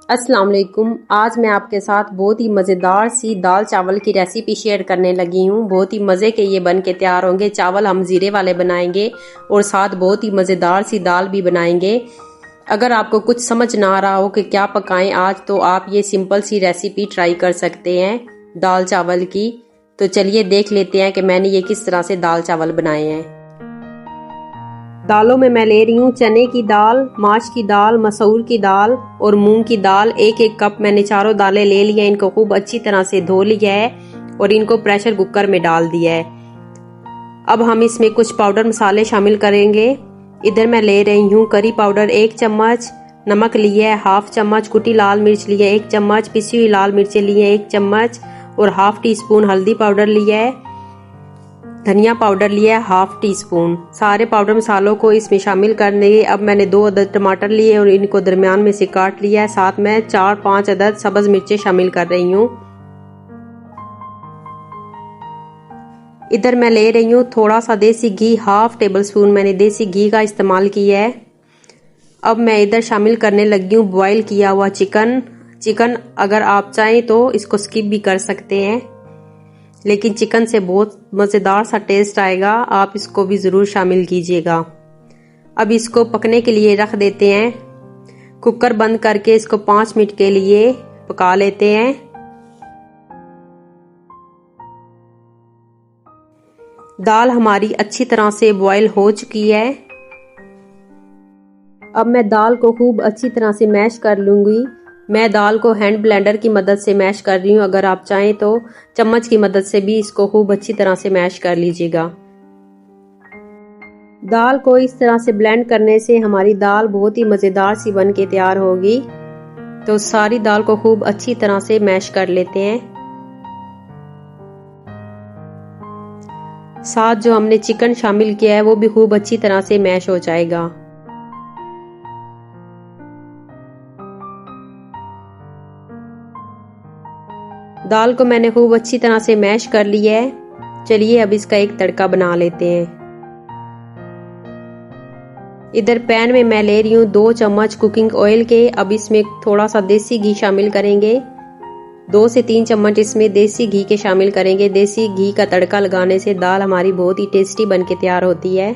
अस्सलाम वालेकुम। आज मैं आपके साथ बहुत ही मज़ेदार सी दाल चावल की रेसिपी शेयर करने लगी हूँ। बहुत ही मज़े के ये बन के तैयार होंगे। चावल हम ज़ीरे वाले बनाएंगे और साथ बहुत ही मज़ेदार सी दाल भी बनाएंगे। अगर आपको कुछ समझ ना आ रहा हो कि क्या पकाएं आज, तो आप ये सिंपल सी रेसिपी ट्राई कर सकते हैं दाल चावल की। तो चलिए देख लेते हैं कि मैंने ये किस तरह से दाल चावल बनाए हैं। दालों में मैं ले रही हूँ चने की दाल, माश की दाल, मसूर की दाल और मूंग की दाल। एक एक कप मैंने चारों दालें ले ली हैं। इनको खूब अच्छी तरह से धो लिया है और इनको प्रेशर कुकर में डाल दिया है। अब हम इसमें कुछ पाउडर मसाले शामिल करेंगे। इधर मैं ले रही हूँ करी पाउडर 1 चम्मच, नमक लिया है हाफ चम्मच, कुटी लाल मिर्च लिया है 1 चम्मच, पिसी हुई लाल मिर्चें लिए है 1 चम्मच और हाफ टी स्पून हल्दी पाउडर लिया है, धनिया पाउडर लिया है हाफ टी स्पून। सारे पाउडर मसालों को इसमें शामिल कर देंगे। अब मैंने 2 अदद टमाटर लिए और इनको दरमियान में से काट लिया है। साथ में 4-5 अदद सब्ज मिर्चें शामिल कर रही हूँ। इधर मैं ले रही हूँ थोड़ा सा देसी घी, हाफ टेबल स्पून मैंने देसी घी का इस्तेमाल किया है। अब मैं इधर शामिल करने लगी हूँ बॉईल किया हुआ चिकन अगर आप चाहें तो इसको स्किप भी कर सकते हैं, लेकिन चिकन से बहुत मज़ेदार सा टेस्ट आएगा। आप इसको भी ज़रूर शामिल कीजिएगा। अब इसको पकने के लिए रख देते हैं। कुकर बंद करके इसको 5 मिनट के लिए पका लेते हैं। दाल हमारी अच्छी तरह से बॉईल हो चुकी है। अब मैं दाल को खूब अच्छी तरह से मैश कर लूंगी। मैं दाल को हैंड ब्लेंडर की मदद से मैश कर रही हूँ। अगर आप चाहें तो चम्मच की मदद से भी इसको खूब अच्छी तरह से मैश कर लीजिएगा। दाल को इस तरह से ब्लेंड करने से हमारी दाल बहुत ही मज़ेदार सी बन के तैयार होगी। तो सारी दाल को खूब अच्छी तरह से मैश कर लेते हैं। साथ जो हमने चिकन शामिल किया है वो भी खूब अच्छी तरह से मैश हो जाएगा। दाल को मैंने खूब अच्छी तरह से मैश कर लिया है। चलिए अब इसका एक तड़का बना लेते हैं। इधर पैन में मैं ले रही हूँ 2 चम्मच कुकिंग ऑयल के। अब इसमें थोड़ा सा देसी घी शामिल करेंगे। 2 से 3 चम्मच इसमें देसी घी के शामिल करेंगे। देसी घी का तड़का लगाने से दाल हमारी बहुत ही टेस्टी बन के तैयार होती है।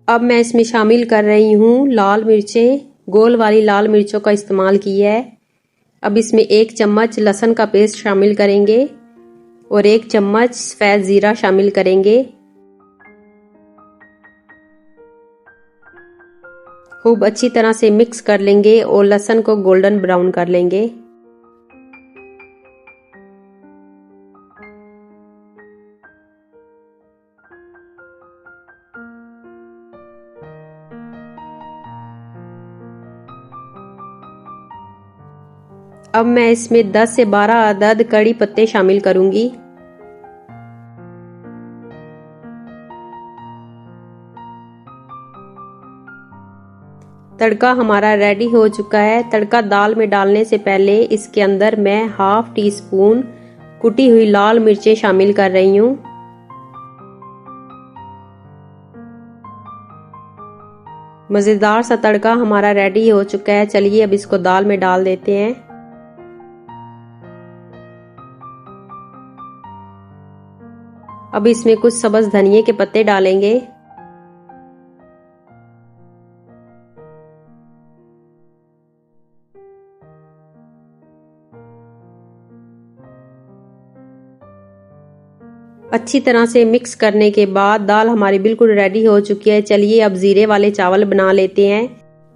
अब मैं इसमें शामिल कर रही हूँ लाल मिर्चें। गोल वाली लाल मिर्चों का इस्तेमाल किया है। अब इसमें 1 चम्मच लहसुन का पेस्ट शामिल करेंगे और 1 चम्मच सफ़ेद ज़ीरा शामिल करेंगे। खूब अच्छी तरह से मिक्स कर लेंगे और लहसुन को गोल्डन ब्राउन कर लेंगे। अब मैं इसमें 10 से 12 अदद कड़ी पत्ते शामिल करूंगी। तड़का हमारा रेडी हो चुका है। तड़का दाल में डालने से पहले इसके अंदर मैं हाफ टी स्पून कुटी हुई लाल मिर्चें शामिल कर रही हूँ। मज़ेदार सा तड़का हमारा रेडी हो चुका है। चलिए अब इसको दाल में डाल देते हैं। अब इसमें कुछ सब्ज धनिए के पत्ते डालेंगे। अच्छी तरह से मिक्स करने के बाद दाल हमारी बिल्कुल रेडी हो चुकी है। चलिए अब ज़ीरे वाले चावल बना लेते हैं।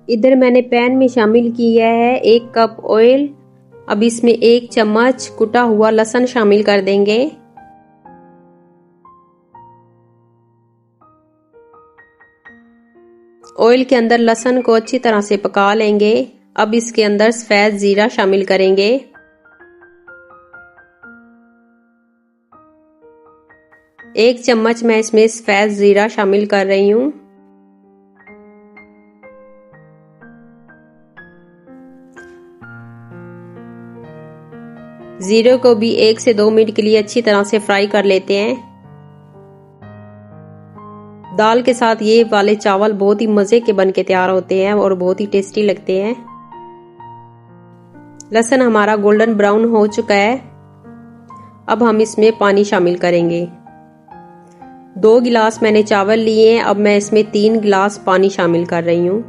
इधर मैंने पैन में शामिल किया है 1 कप ऑयल। अब इसमें 1 चम्मच कुटा हुआ लहसुन शामिल कर देंगे। ऑयल के अंदर लहसुन को अच्छी तरह से पका लेंगे। अब इसके अंदर सफ़ेद ज़ीरा शामिल करेंगे। 1 चम्मच मैं इसमें सफ़ेद ज़ीरा शामिल कर रही हूँ। जीरे को भी 1 से 2 मिनट के लिए अच्छी तरह से फ्राई कर लेते हैं। दाल के साथ ये वाले चावल बहुत ही मजे के बन के तैयार होते हैं और बहुत ही टेस्टी लगते हैं। लहसुन हमारा गोल्डन ब्राउन हो चुका है। अब हम इसमें पानी शामिल करेंगे। 2 गिलास मैंने चावल लिए हैं, अब मैं इसमें 3 गिलास पानी शामिल कर रही हूँ।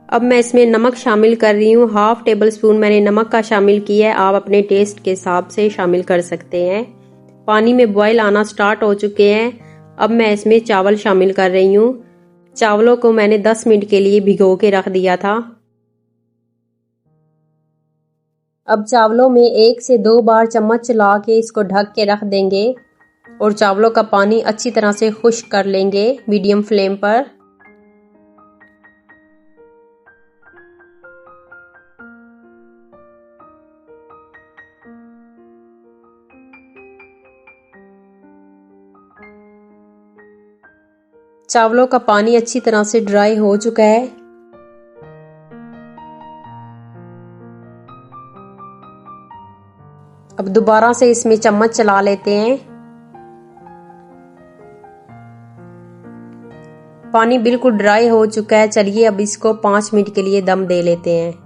अब मैं इसमें नमक शामिल कर रही हूँ। 1/2 टेबल स्पून मैंने नमक का शामिल किया है, आप अपने टेस्ट के हिसाब से शामिल कर सकते हैं। पानी में बॉईल आना स्टार्ट हो चुके हैं। अब मैं इसमें चावल शामिल कर रही हूँ। चावलों को मैंने 10 मिनट के लिए भिगो के रख दिया था। अब चावलों में 1 से 2 बार चम्मच चला के इसको ढक के रख देंगे और चावलों का पानी अच्छी तरह से खुश्क कर लेंगे मीडियम फ्लेम पर। चावलों का पानी अच्छी तरह से ड्राई हो चुका है। अब दोबारा से इसमें चम्मच चला लेते हैं। पानी बिल्कुल ड्राई हो चुका है। चलिए अब इसको 5 मिनट के लिए दम दे लेते हैं।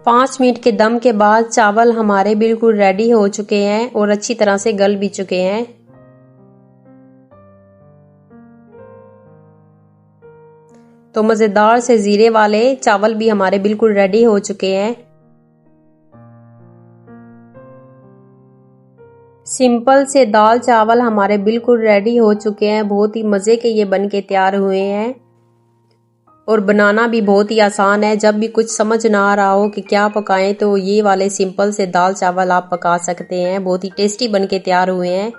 पाँच मिनट के दम के बाद चावल हमारे बिल्कुल रेडी हो चुके हैं और अच्छी तरह से गल भी चुके हैं। तो मजेदार से जीरे वाले चावल भी हमारे बिल्कुल रेडी हो चुके हैं। सिंपल से दाल चावल हमारे बिल्कुल रेडी हो चुके हैं। बहुत ही मजे के ये बन के तैयार हुए हैं और बनाना भी बहुत ही आसान है। जब भी कुछ समझ ना आ रहा हो कि क्या पकाएं तो ये वाले सिंपल से दाल चावल आप पका सकते हैं। बहुत ही टेस्टी बन के तैयार हुए हैं।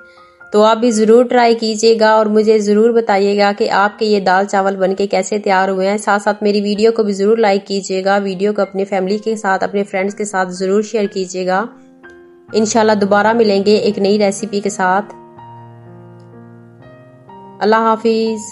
तो आप भी ज़रूर ट्राई कीजिएगा और मुझे ज़रूर बताइएगा कि आपके ये दाल चावल बन के कैसे तैयार हुए हैं। साथ साथ मेरी वीडियो को भी ज़रूर लाइक कीजिएगा। वीडियो को अपनी फैमिली के साथ, अपने फ्रेंड्स के साथ ज़रूर शेयर कीजिएगा। इंशाल्लाह दोबारा मिलेंगे एक नई रेसिपी के साथ। अल्लाह हाफिज़।